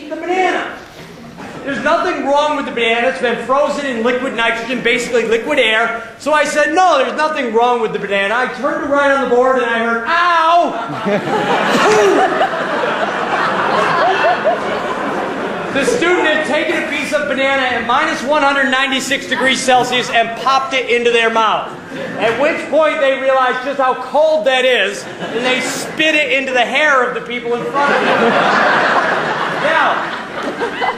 eat the banana. There's nothing wrong with the banana. It's been frozen in liquid nitrogen, basically liquid air. So I said, no, there's nothing wrong with the banana. I turned to right on the board and I heard, ow! The student had taken a piece of banana at minus 196 degrees Celsius and popped it into their mouth. At which point they realized just how cold that is, and they spit it into the hair of the people in front of them. Now,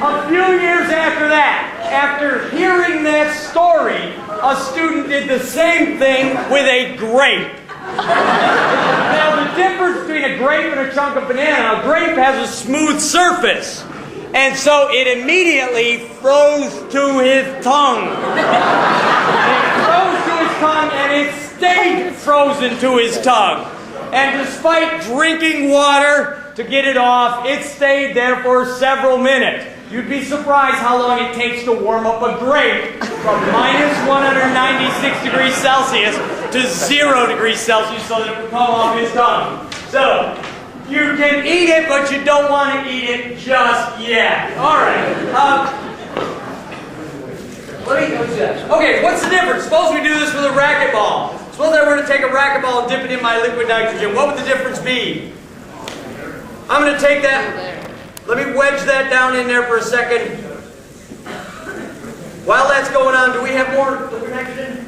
a few years after that, after hearing that story, a student did the same thing with a grape. Now, the difference between a grape and a chunk of banana, a grape has a smooth surface. And so it immediately froze to his tongue. It froze to his tongue and it stayed frozen to his tongue. And despite drinking water to get it off, it stayed there for several minutes. You'd be surprised how long it takes to warm up a grape from minus 196 degrees Celsius to 0 degrees Celsius so that it would come off his tongue. So, you can eat it, but you don't want to eat it just yet. All right. Okay, what's the difference? Suppose we do this with a racquetball. Suppose I were to take a racquetball and dip it in my liquid nitrogen. What would the difference be? I'm going to take that. Let me wedge that down in there for a second. While that's going on, do we have more liquid nitrogen?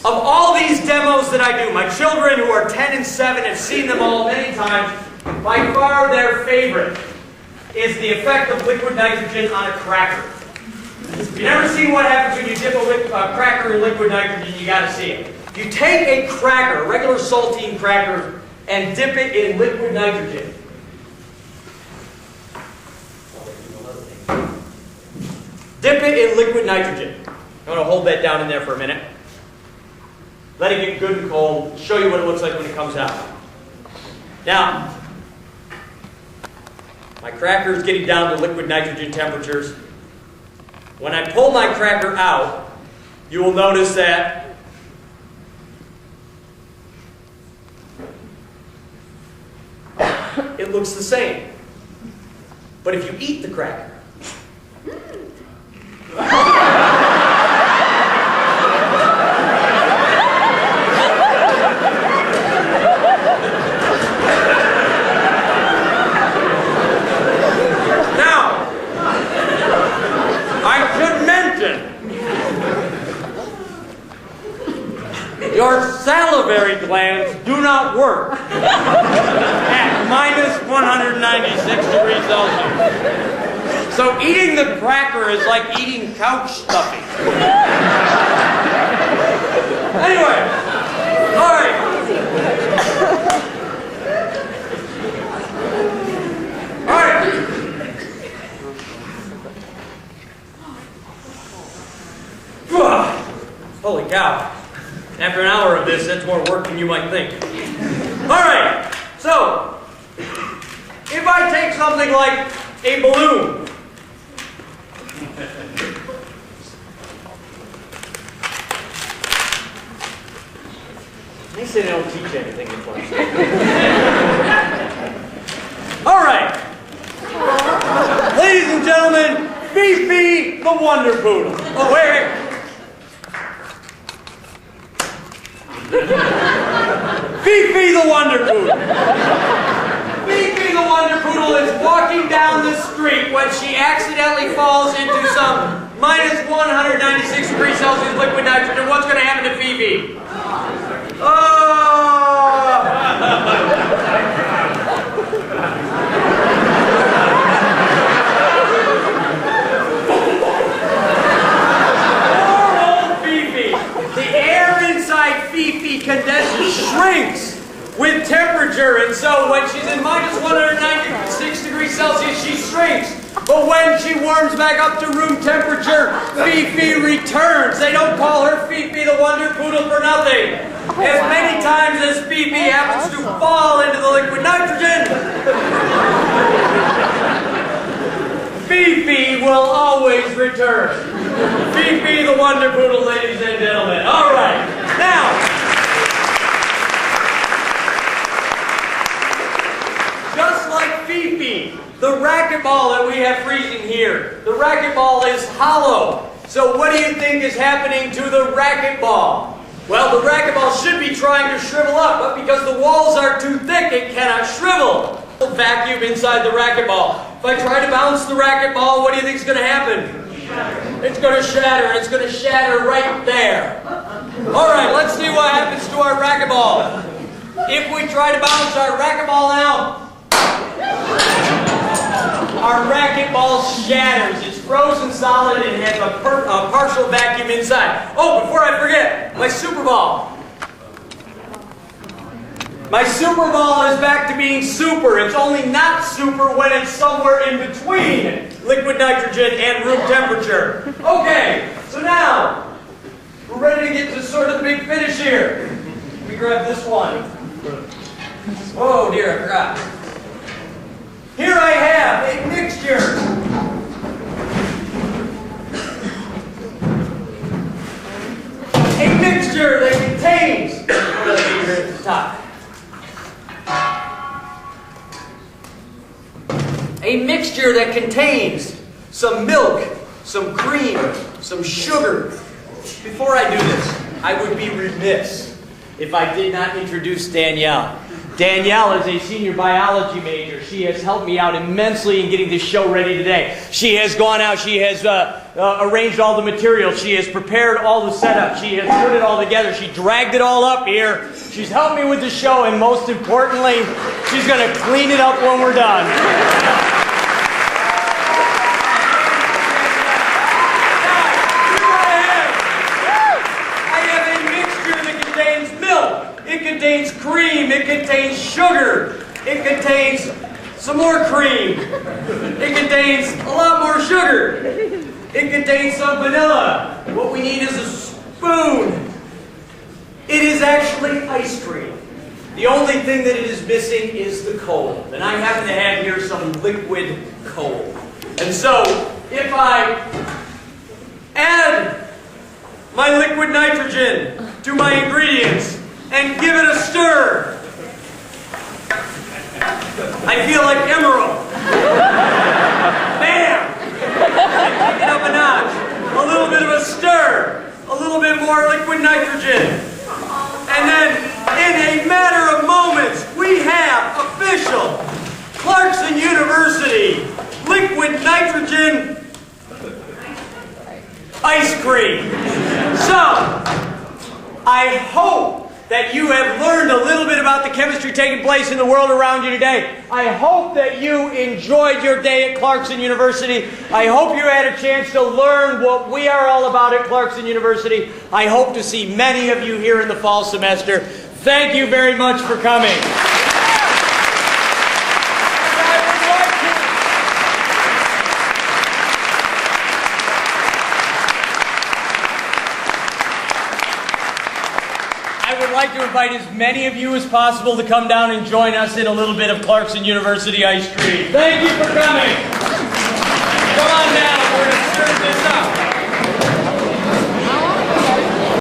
Of all these demos that I do, my children who are 10 and 7 have seen them all many times. By far their favorite is the effect of liquid nitrogen on a cracker. If you've never seen what happens when you dip a cracker in liquid nitrogen, you got to see it. If you take a cracker, a regular saltine cracker, and dip it in liquid nitrogen, dip it in liquid nitrogen. I'm going to hold that down in there for a minute. Let it get good and cold. Show you what it looks like when it comes out. Now, my cracker is getting down to liquid nitrogen temperatures. When I pull my cracker out, you will notice that it looks the same. But if you eat the cracker, your salivary glands do not work at minus 196 degrees Celsius. So eating the cracker is like eating couch stuffing. Anyway, all right. All right. Holy cow. After an hour of this, that's more work than you might think. All right, so if I take something like a balloon, they say they don't teach anything in class. All right, ladies and gentlemen, Fifi the Wonder Poodle. Oh, wait. Fifi the Wonder Poodle. Fifi the Wonder Poodle is walking down the street when she accidentally falls into some minus 196 degrees Celsius liquid nitrogen. What's going to happen to Fifi? Oh! Fifi condenses, shrinks with temperature, and so when she's in minus 196 degrees Celsius, she shrinks. But when she warms back up to room temperature, Fifi returns. They don't call her Fifi the Wonder Poodle for nothing. As many times as Fifi happens to fall into the liquid nitrogen, Fifi will always return. Fifi the Wonder Poodle, ladies and gentlemen. All right. Now, just like Fifi, the racquetball that we have freezing here, the racquetball is hollow. So what do you think is happening to the racquetball? Well, the racquetball should be trying to shrivel up, but because the walls are too thick, it cannot shrivel. Vacuum inside the racquetball. If I try to bounce the racquetball, what do you think is going to happen? It's going to shatter. It's going to shatter right there. All right, let's see what happens to our racquetball. If we try to bounce our racquetball now, our racquetball shatters. It's frozen solid and has a partial vacuum inside. Oh, before I forget, my Super Ball. My Super Ball is back to being super. It's only not super when it's somewhere in between liquid nitrogen and room temperature. Okay, so now we're ready to get to sort of the big finish here. Let me grab this one. Oh dear, I forgot. Here I have a mixture. A mixture that contains, what do I do here at the top? A mixture that contains some milk, some cream, some sugar. Before I do this, I would be remiss if I did not introduce Danielle. Danielle is a senior biology major. She has helped me out immensely in getting this show ready today. She has gone out, she has arranged all the material, she has prepared all the setup, she has put it all together, she dragged it all up here. She's helped me with the show, and most importantly, she's going to clean it up when we're done. It contains cream, it contains sugar, it contains some more cream, it contains a lot more sugar, it contains some vanilla. What we need is a spoon. It is actually ice cream. The only thing that it is missing is the cold. And I happen to have here some liquid cold. And so, if I add my liquid nitrogen to my ingredients, and give it a stir. I feel like Emerald. Bam! I take it up a notch. A little bit of a stir. A little bit more liquid nitrogen. And then, in a matter of moments, we have official Clarkson University liquid nitrogen ice cream. So, I hope that you have learned a little bit about the chemistry taking place in the world around you today. I hope that you enjoyed your day at Clarkson University. I hope you had a chance to learn what we are all about at Clarkson University. I hope to see many of you here in the fall semester. Thank you very much for coming. I'd like to invite as many of you as possible to come down and join us in a little bit of Clarkson University ice cream. Thank you for coming. Come on down. We're going to serve